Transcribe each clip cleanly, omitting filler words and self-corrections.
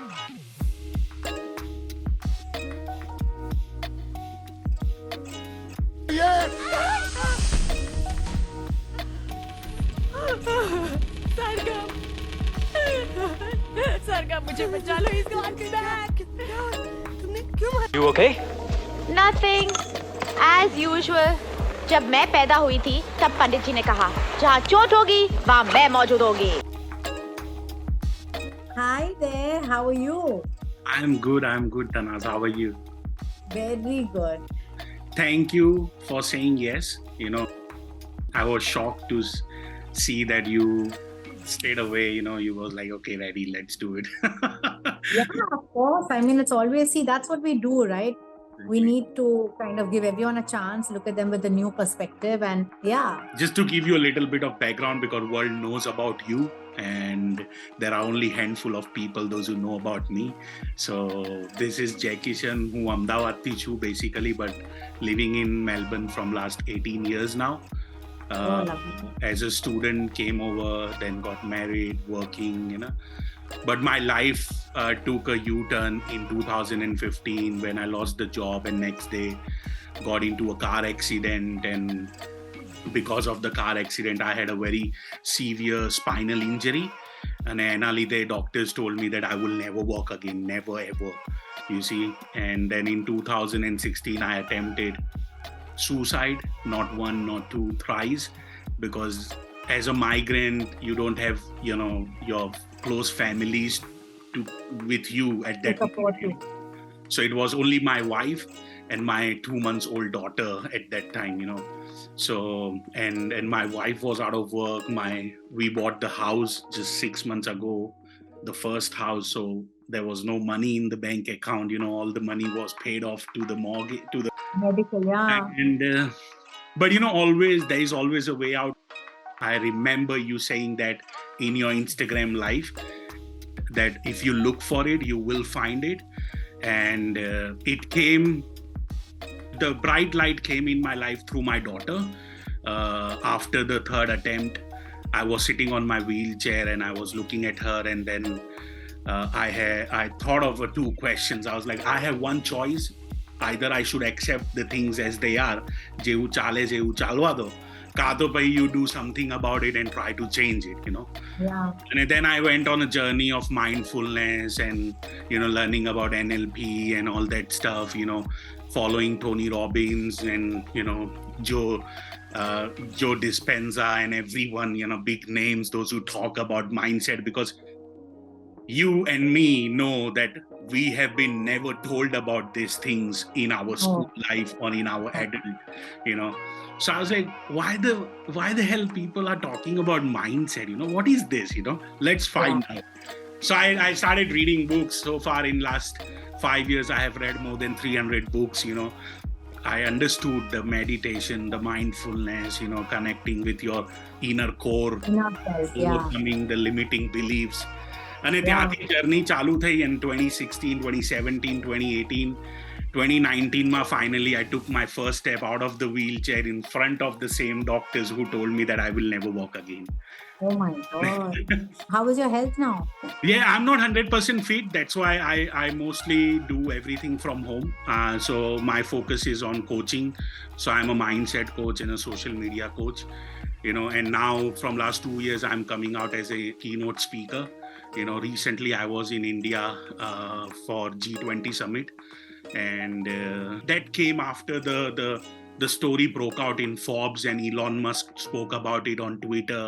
You okay? Nothing. As usual. जब मैं पैदा हुई थी तब पंडित जी ने कहा जहाँ चोट होगी वहाँ मैं मौजूद होगी. Hi there, how are you? I'm good, Tannaz. How are you? Very good. Thank you for saying yes. I was shocked to see that you stayed away. You was like, okay, ready, let's do it. Yeah, of course. I mean, it's always, see, that's what we do, right? We need to kind of give everyone a chance, look at them with a new perspective, and yeah. Just to give you a little bit of background, because world knows about you, and there are only handful of people, those who know about me. So this is Jai Kishan, who Ahmedabad chu basically, but living in Melbourne from last 18 years now. As a student, came over, then got married, working, But my life took a U-turn in 2015 when I lost the job, and next day got into a car accident. And because of the car accident, I had a very severe spinal injury. And the doctors told me that I will never walk again, never ever, you see. And then in 2016, I attempted suicide, not one, not two, thrice, because as a migrant, you don't have, your close families with you at that moment. So it was only my wife and my 2 months old daughter at that time, So, and my wife was out of work. We bought the house just 6 months ago, the first house. So there was no money in the bank account, all the money was paid off to the mortgage, to the medical, yeah. And, but there is always a way out. I remember you saying that in your Instagram live, that if you look for it, you will find it. And the bright light came in my life through my daughter. After the third attempt, I was sitting on my wheelchair and I was looking at her, and then I thought of two questions. I was like, I have one choice. Either I should accept the things as they are, jehu chale jehu chalwa do, ka to bhai you do something about it and try to change it, Yeah. And then I went on a journey of mindfulness and, learning about NLP and all that stuff, following Tony Robbins and, Joe Dispenza and everyone, big names, those who talk about mindset, because you and me know that we have been never told about these things in our school life or in our adult, So I was like, why the hell people are talking about mindset? What is this? Let's find out. So I started reading books. So far in last 5 years, I have read more than 300 books. I understood the meditation, the mindfulness, connecting with your inner core, overcoming the limiting beliefs. And ત્યાંથી journey ચાલુ થઈ in 2016, 2017, 2018, 2019 finally I took my first step out of the wheelchair in front of the same doctors who told me that I will never walk again. Oh my God. How is your health now? Yeah, I'm not 100% fit. That's why I mostly do everything from home. So my focus is on coaching. So I'm a mindset coach and a social media coach, and now from last 2 years, I'm coming out as a keynote speaker. Recently I was in India for G20 summit, and that came after the story broke out in Forbes, and Elon Musk spoke about it on Twitter,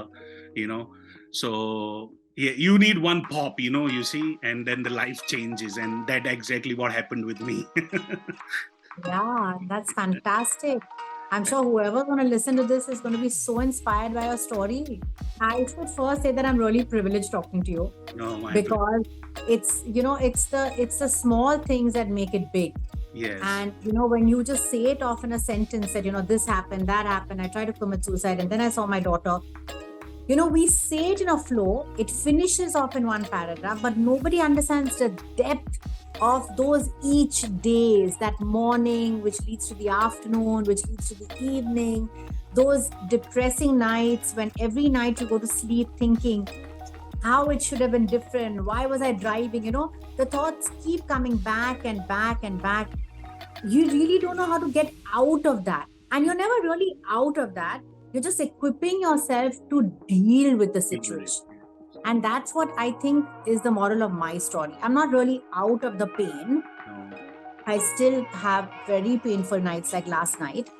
So yeah, you need one pop, you see, and then the life changes, and that's exactly what happened with me. Yeah, that's fantastic. I'm sure whoever's going to listen to this is going to be so inspired by your story. I should first say that I'm really privileged talking to you, because it's the small things that make it big. Yes. And when you just say it off in a sentence that this happened, that happened, I tried to commit suicide, and then I saw my daughter. We say it in a flow, it finishes off in one paragraph, but nobody understands the depth of those each days, that morning which leads to the afternoon, which leads to the evening, those depressing nights when every night you go to sleep thinking, how it should have been different. Why was I driving? The thoughts keep coming back and back and back. You really don't know how to get out of that. And you're never really out of that. You're just equipping yourself to deal with the situation. And that's what I think is the moral of my story. I'm not really out of the pain. I still have very painful nights like last night.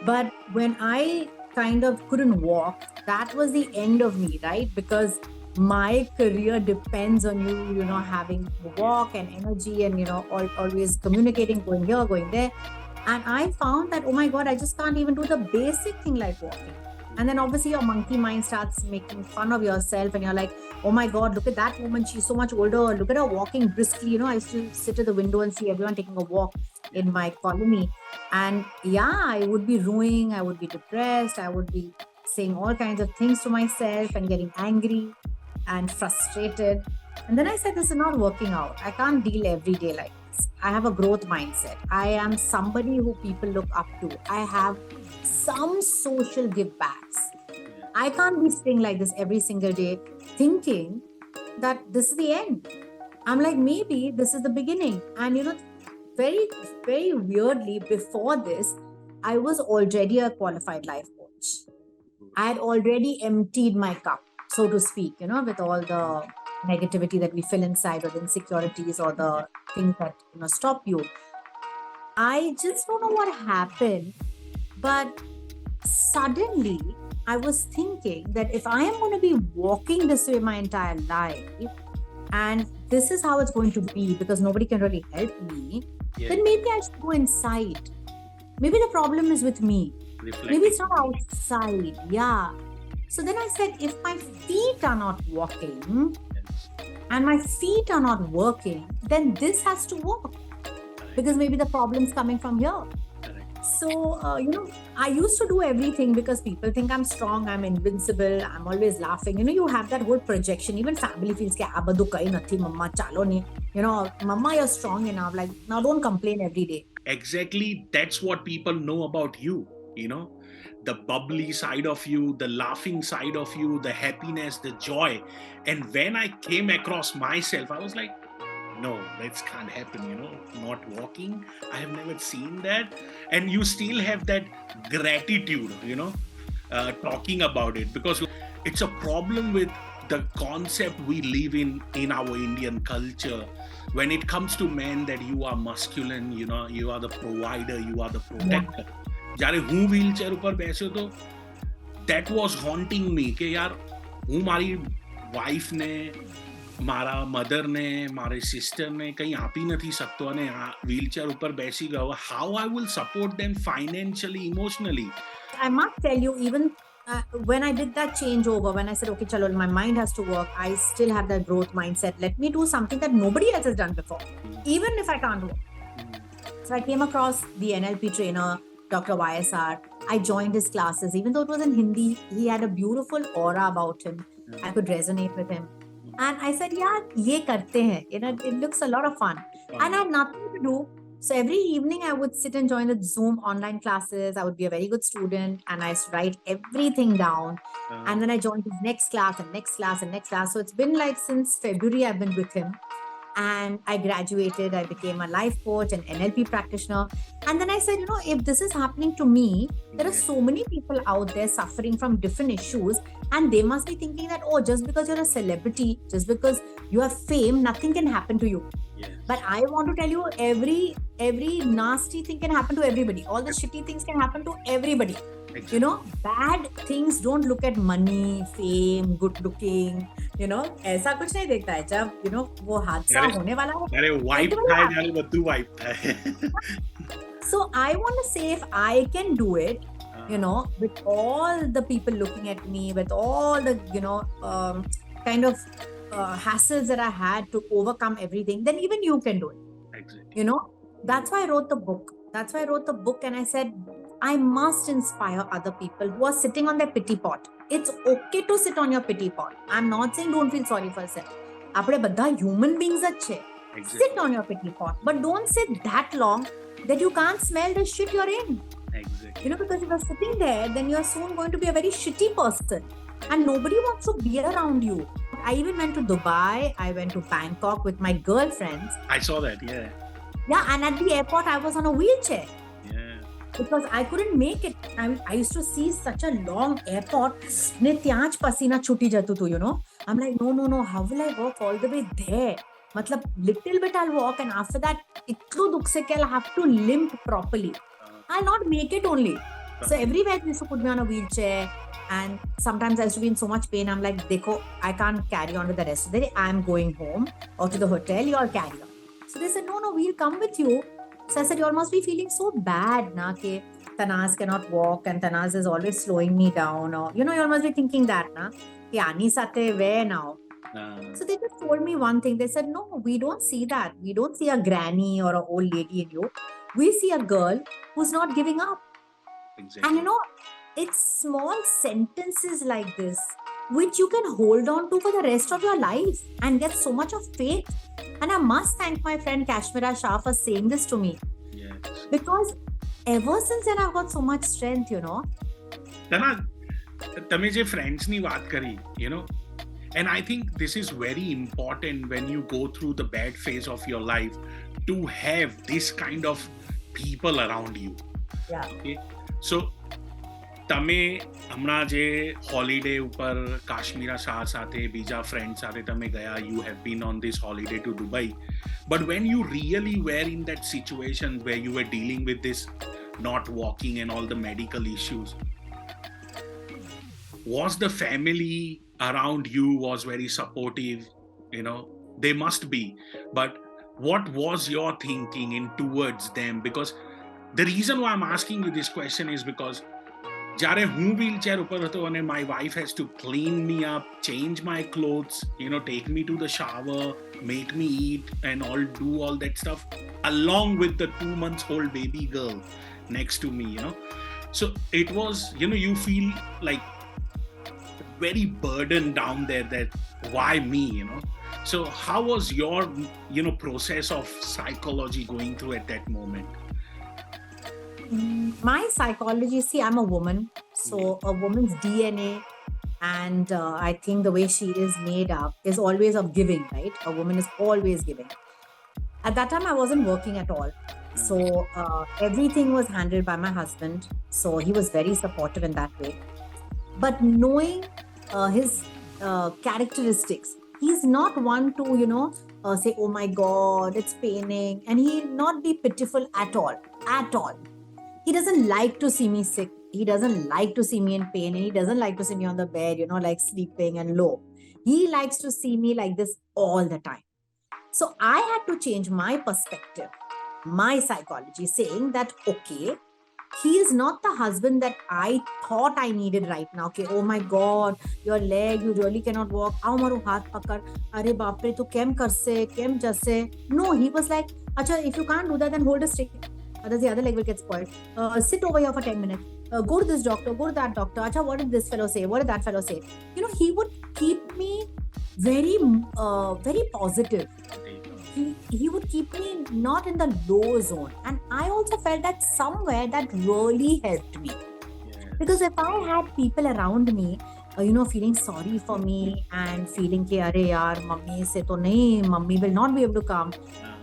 But when I kind of couldn't walk, that was the end of me, right? Because my career depends on you, having walk and energy and, always communicating, going here, going there. And I found that, oh my God, I just can't even do the basic thing like walking. And then obviously your monkey mind starts making fun of yourself and you're like, oh my God, look at that woman. She's so much older. Look at her walking briskly. I used to sit at the window and see everyone taking a walk in my colony. And yeah, I would be ruining, I would be depressed. I would be saying all kinds of things to myself and getting angry and frustrated. And then I said, this is not working out. I can't deal every day like this. I have a growth mindset. I am somebody who people look up to. I have some social give backs. I can't be staying like this every single day thinking that this is the end. I'm like, maybe this is the beginning. And very, very weirdly, before this, I was already a qualified life coach. I had already emptied my cup, so to speak, with all the negativity that we feel inside or the insecurities or the things that, stop you. I just don't know what happened, but suddenly I was thinking that if I am going to be walking this way my entire life, and this is how it's going to be because nobody can really help me, then maybe I should go inside. Maybe the problem is with me. Maybe it's not outside. Yeah. So then I said, if my feet are not walking and my feet are not working, then this has to work because maybe the problem's coming from here. So, I used to do everything because people think I'm strong, I'm invincible, I'm always laughing. You have that whole projection. Even family feels, mama, chalo ni. Mama, you're strong enough. Like, now don't complain every day. Exactly. That's what people know about you, the bubbly side of you, the laughing side of you, the happiness, the joy. And when I came across myself, I was like, no, that can't happen, not walking. I have never seen that. And you still have that gratitude, talking about it, because it's a problem with the concept we live in our Indian culture. When it comes to men, that you are masculine, you are the provider, you are the protector. Jare hu wheelchair upar baise to that was haunting me ke yaar hu mari wife ne મારા મધરને મારી સિસ્ટરને કંઈ આપી નથી શકતો અને આ wheelchair ઉપર બેસી ગયો. How I will support them financially, emotionally? I must tell you, even when I did that changeover, when I said, okay, chalo, my mind has to work, I still have that growth mindset. Let me do something that nobody else has done before, even if I can't work. So I came across the NLP trainer, Dr. YSR. I joined his classes. Even though it was in Hindi, he had a beautiful aura about him. I could resonate with him. And I said, yeah, ye karte hain. It looks a lot of fun. And I had nothing to do. So every evening I would sit and join the Zoom online classes. I would be a very good student and I used to write everything down. And then I joined his next class and next class and next class. So it's been like since February I've been with him. And I graduated, I became a life coach, an NLP practitioner. And then I said, if this is happening to me, there are so many people out there suffering from different issues. And they must be thinking that, oh, just because you're a celebrity, just because you have fame, nothing can happen to you. Yes. But I want to tell you, every nasty thing can happen to everybody. All the shitty things can happen to everybody. Exactly. Bad things don't look at money, fame, good looking. ऐसा कुछ नहीं देखता है जब वो हादसा होने वाला है. अरे वाइप था यार बद्दू वाइप था. So I want to say, if I can do it, with all the people looking at me, with all the kind of hassles that I had to overcome everything, then even you can do it. Exactly. That's why I wrote the book. And I said, I must inspire other people who are sitting on their pity pot. It's okay to sit on your pity pot. I'm not saying don't feel sorry for yourself. Apne badha human beings achhe. Exactly. Sit on your pity pot. But don't sit that long that you can't smell the shit you're in. Exactly. Because if you're sitting there, then you're soon going to be a very shitty person. And nobody wants to be around you. I even went to Dubai. I went to Bangkok with my girlfriends. I saw that. Yeah. Yeah, and at the airport, I was on a wheelchair Yeah. because I couldn't make it. I used to see such a long airport. Nityaj pasina chuti jatu tu, I'm like, no. How will I walk all the way there? Matlab, little bit I'll walk, and after that, itlu dukh se ke I'll have to limp properly. I'll not make it only. So everywhere they used to put me on a wheelchair, and sometimes I used to be in so much pain. I'm like, Dekho, I can't carry on with the rest of the day. I'm going home or to the hotel. You all carry on. So they said, no, we'll come with you. So I said, you all must be feeling so bad, na, ke Tannaz cannot walk and Tannaz is always slowing me down. Or, you all must be thinking that, na, ki Ani sate where now? So they just told me one thing. They said, no, we don't see that. We don't see a granny or an old lady in you. We see a girl who's not giving up. Exactly. And it's small sentences like this which you can hold on to for the rest of your life and get so much of faith. And I must thank my friend Kashmira Shah for saying this to me. Yes. Because ever since then I've got so much strength, Tannaz, તમે જે ફ્રેન્ડ્સની વાત કરી, and I think this is very important when you go through the bad phase of your life to have this kind of people around you. Yeah. Okay? So, તમે હમણાં જે holiday ઉપર કાશ્મીરા શાહ સાથે બીજા ફ્રેન્ડ સાથે તમે ગયા, you have been on this holiday to Dubai, but when you really were in that situation where you were dealing with this not walking and all the medical issues, was the family around you was very supportive? They must be, but what was your thinking in towards them? Because the reason why I'm asking you this question is because જ્યારે હું wheelchair ઉપર હતો અને my wife has to clean me up, change my clothes, take me to the shower, make me eat and do all that stuff along with the 2 months old baby girl next to me, so it was, you feel like very burdened down there that why me, so how was your process of psychology going through at that moment? My psychology, see, I'm a woman, so a woman's DNA and I think the way she is made up is always of giving, right? A woman is always giving. At that time I wasn't working at all, so everything was handled by my husband, so he was very supportive in that way. But knowing his characteristics, he's not one to say, oh my god, it's paining, and he'll not be pitiful at all. He doesn't like to see me sick. He doesn't like to see me in pain. And he doesn't like to see me on the bed, like sleeping and low. He likes to see me like this all the time. So I had to change my perspective, my psychology, saying that, okay, he is not the husband that I thought I needed right now. Okay, oh my God, your leg, you really cannot walk. Aao maru haath pakad. Are baapre, tu kem karse, kem jaise. No, he was like, acha, if you can't do that, then hold a stick. Otherwise the other leg will get spoiled. Sit over here for 10 minutes. Go to this doctor, go to that doctor. Acha, what did this fellow say? What did that fellow say? He would keep me very, very positive. He would keep me not in the low zone. And I also felt that somewhere that really helped me. Yes. Because if I had people around me, feeling sorry for me and feeling ki, arey yaar, mummy se to nahi, mummy will not be able to come,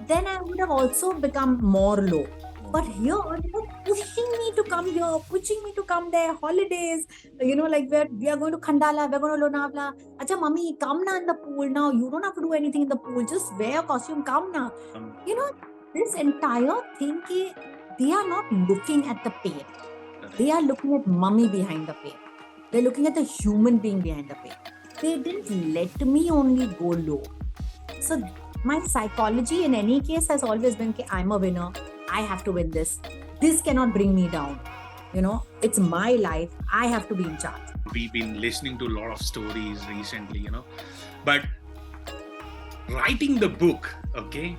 then I would have also become more low. But here, pushing me to come here, pushing me to come there, holidays, like we are going to Khandala, we're going to Lonavala. Acha, mummy, come na in the pool now. You don't have to do anything in the pool. Just wear a costume, come na. This entire thing, they are not looking at the pain. They are looking at mummy behind the pain. They're looking at the human being behind the pain. They didn't let me only go low. So my psychology in any case has always been, I'm a winner. I have to win this. This cannot bring me down. It's my life. I have to be in charge. We've been listening to a lot of stories recently, but writing the book, okay,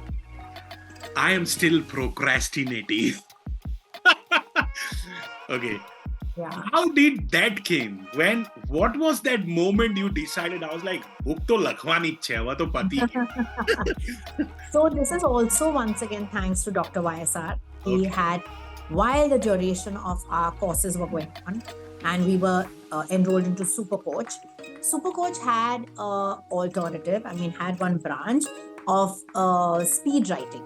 I am still procrastinating. Okay. Yeah. How did that came? What was that moment you decided? I was like, book to lakhwani chhe, hava to pati. So this is also once again thanks to Dr. YSR. He Okay. had, while the duration of our courses were going on, and we were enrolled into Supercoach. Supercoach had alternative, had one branch of speed writing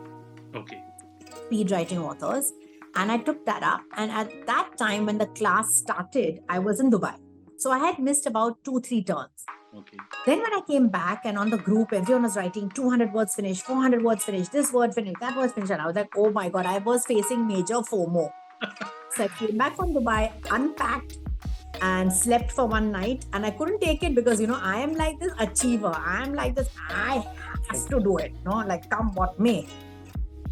authors. And I took that up. And at that time, when the class started, I was in Dubai. So I had missed about 2-3 turns. Okay. Then when I came back and on the group, everyone was writing 200 words finished, 400 words finished, this word finished, that word finished. And I was like, oh my God, I was facing major FOMO. So I came back from Dubai, unpacked and slept for one night. And I couldn't take it because, I am like this achiever. I am like this, I have to do it, like come what may.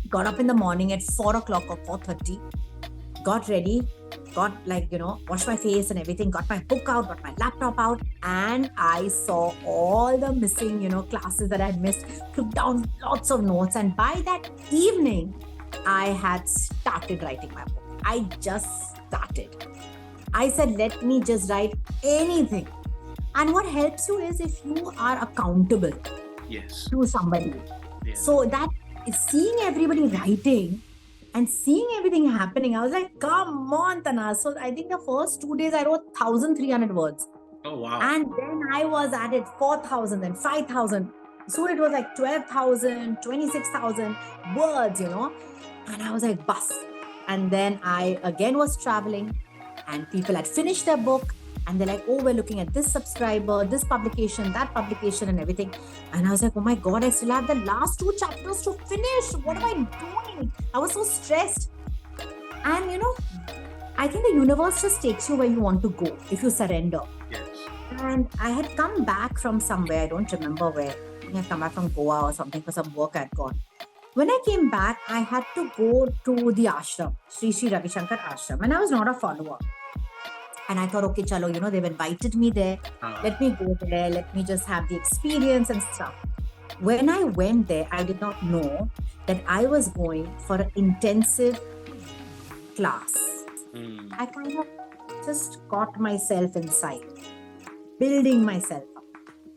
Got up in the morning at 4 o'clock or 4:30, got ready, got washed my face and everything, got my book out, got my laptop out, and I saw all the missing, classes that I had missed, took down lots of notes. And by that evening, I had started writing my book. I just started. I said, let me just write anything. And what helps you is if you are accountable to somebody. Yes. So that is seeing everybody writing and seeing everything happening, I was like, come on, Tannaz. So I think the first 2 days I wrote 1,300 words. Oh, wow. And then I was at it 4,000, then 5,000. Soon it was like 12,000, 26,000 words, And I was like, bus. And then I again was traveling and people had finished their book. And they're like, oh, we're looking at this subscriber, this publication, that publication and everything. And I was like, oh my God, I still have the last 2 chapters to finish. What am I doing? I was so stressed. And I think the universe just takes you where you want to go if you surrender. Yes. And I had come back from somewhere, I don't remember where. I think I had come back from Goa or something for some work I'd gone. When I came back, I had to go to the ashram, Sri Ravi Shankar ashram. And I was not a follower. And I thought, okay, chalo, they've invited me there. Let me go there. Let me just have the experience and stuff. When I went there, I did not know that I was going for an intensive class. I kind of just got myself inside, building myself up.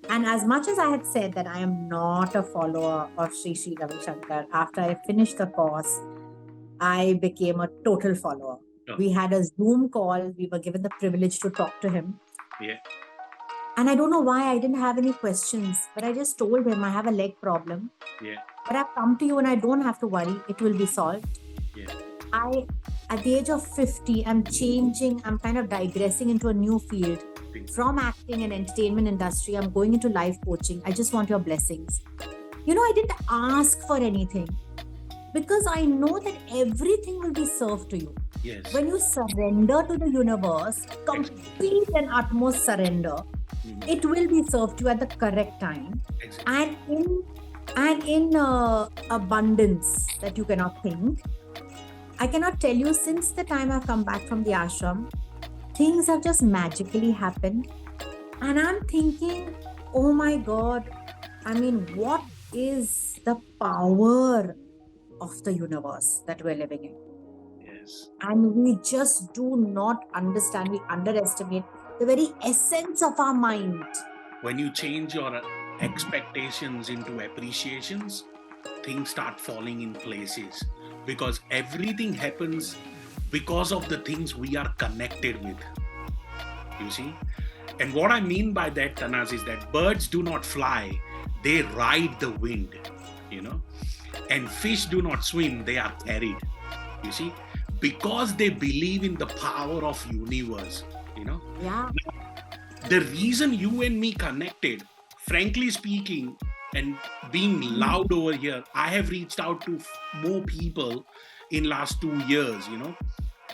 And as much as I had said that I am not a follower of Sri Ravi Shankar, after I finished the course, I became a total follower. Oh. We had a Zoom call. We were given the privilege to talk to him. Yeah. And I don't know why I didn't have any questions, but I just told him I have a leg problem. Yeah. But I've come to you and I don't have to worry. It will be solved. Yeah. At the age of 50, I'm changing. I'm kind of digressing into a new field. From acting and entertainment industry, I'm going into life coaching. I just want your blessings. I didn't ask for anything because I know that everything will be served to you. Yes. When you surrender to the universe, complete and utmost surrender, it will be served to you at the correct time. Exactly. And in abundance that you cannot think. I cannot tell you, since the time I've come back from the ashram, things have just magically happened. And I'm thinking, oh my God, what is the power of the universe that we're living in? Yes. And we just do not understand, we underestimate the very essence of our mind. When you change your expectations into appreciations, things start falling in places because everything happens because of the things we are connected with. You see? And what I mean by that, Tannaz, is that birds do not fly, they ride the wind, and fish do not swim, they are carried. You see? Because they believe in the power of universe, Yeah. The reason you and me connected, frankly speaking, and being loud over here, I have reached out to more people in last 2 years,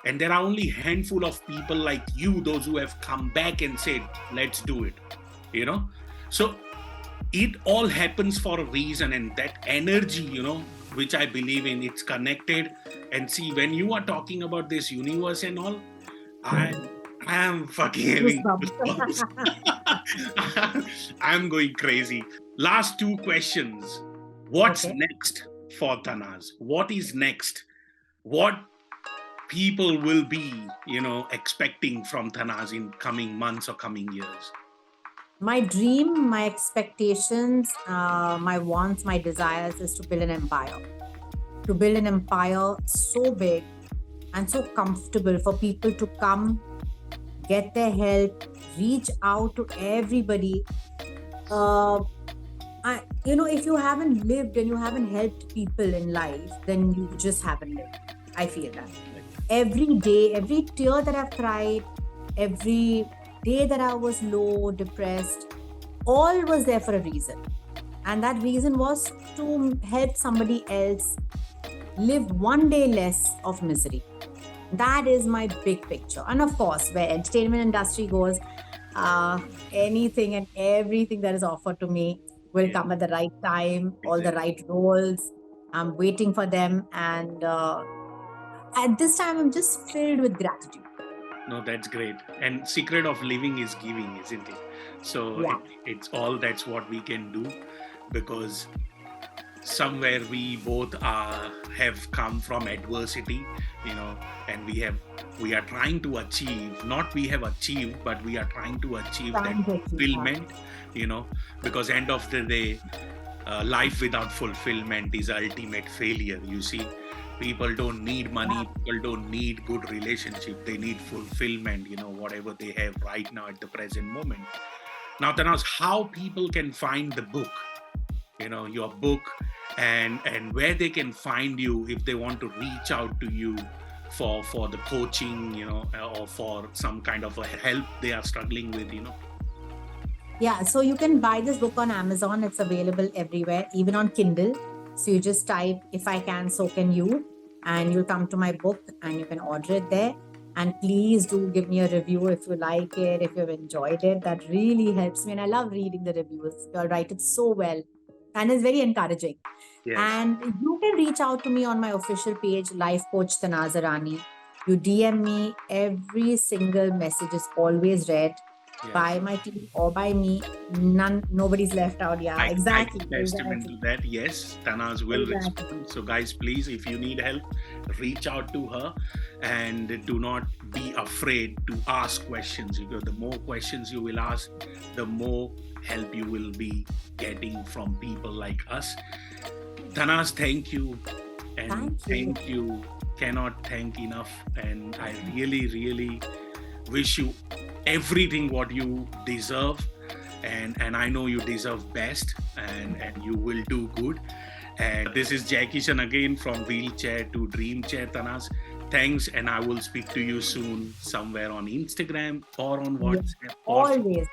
and there are only handful of people like you, those who have come back and said, let's do it, So it all happens for a reason, and that energy, which I believe in, it's connected. And see, when you are talking about this universe and all, I am fucking having goosebumps. I'm going crazy. Last 2 questions. What's next for Tannaz? What is next? What people will be, expecting from Tannaz in coming months or coming years? My dream, my expectations, my wants, my desires is to build an empire. To build an empire so big and so comfortable for people to come, get their help, reach out to everybody. If you haven't lived and you haven't helped people in life, then you just haven't lived. I feel that. Every day, every tear that I've cried, every day that I was low, depressed, all was there for a reason. And that reason was to help somebody else live one day less of misery. That is my big picture. And of course, where entertainment industry goes, anything and everything that is offered to me will come at the right time, all the right roles. I'm waiting for them. And at this time, I'm just filled with gratitude. No, that's great. And secret of living is giving, isn't it? So it's all that's what we can do, because somewhere we both have come from adversity, and we are trying to achieve, not we have achieved, but we are trying to achieve that fulfillment, because end of the day, life without fulfillment is ultimate failure. You see, people don't need money, people don't need good relationship, they need fulfillment, whatever they have right now at the present moment. Now, Tannaz, how people can find the book, your book, and where they can find you if they want to reach out to you for the coaching, or for some kind of a help they are struggling with, Yeah, so you can buy this book on Amazon. It's available everywhere, even on Kindle. So you just type, "If I Can, So Can You," and you'll come to my book and you can order it there. And please do give me a review if you like it, if you've enjoyed it. That really helps me. And I love reading the reviews. You'll write it so well. And it's very encouraging. Yes. And you can reach out to me on my official page, Life Coach Tannaz Irani. You DM me, every single message is always read by my team or by me. Nobody's left out. Yeah, exactly. Testament to that. Yes, Tannaz will respond. So guys, please, if you need help, reach out to her, and do not be afraid to ask questions, because the more questions you will ask, the more help you will be getting from people like us. Tannaz, thank you. And thank you. Cannot thank enough. And I really, really wish you everything what you deserve, and I know you deserve best, and you will do good. And this is Jai Kishan again from Wheelchair to Dream Chair. Tannaz, thanks, and I will speak to you soon somewhere on Instagram or on WhatsApp. Always.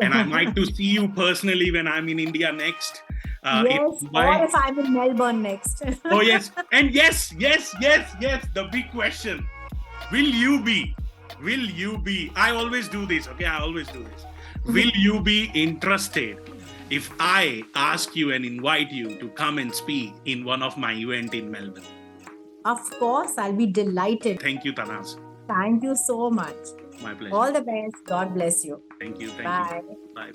And I might to see you personally when I'm in India next. Yes, or if I'm in Melbourne next. Oh yes, and yes, the big question: will you be? I always do this, okay? Will you be interested if I ask you and invite you to come and speak in one of my events in Melbourne? Of course, I'll be delighted. Thank you, Tannaz. Thank you so much. My pleasure. All the best. God bless you. Thank you. Bye. Bye.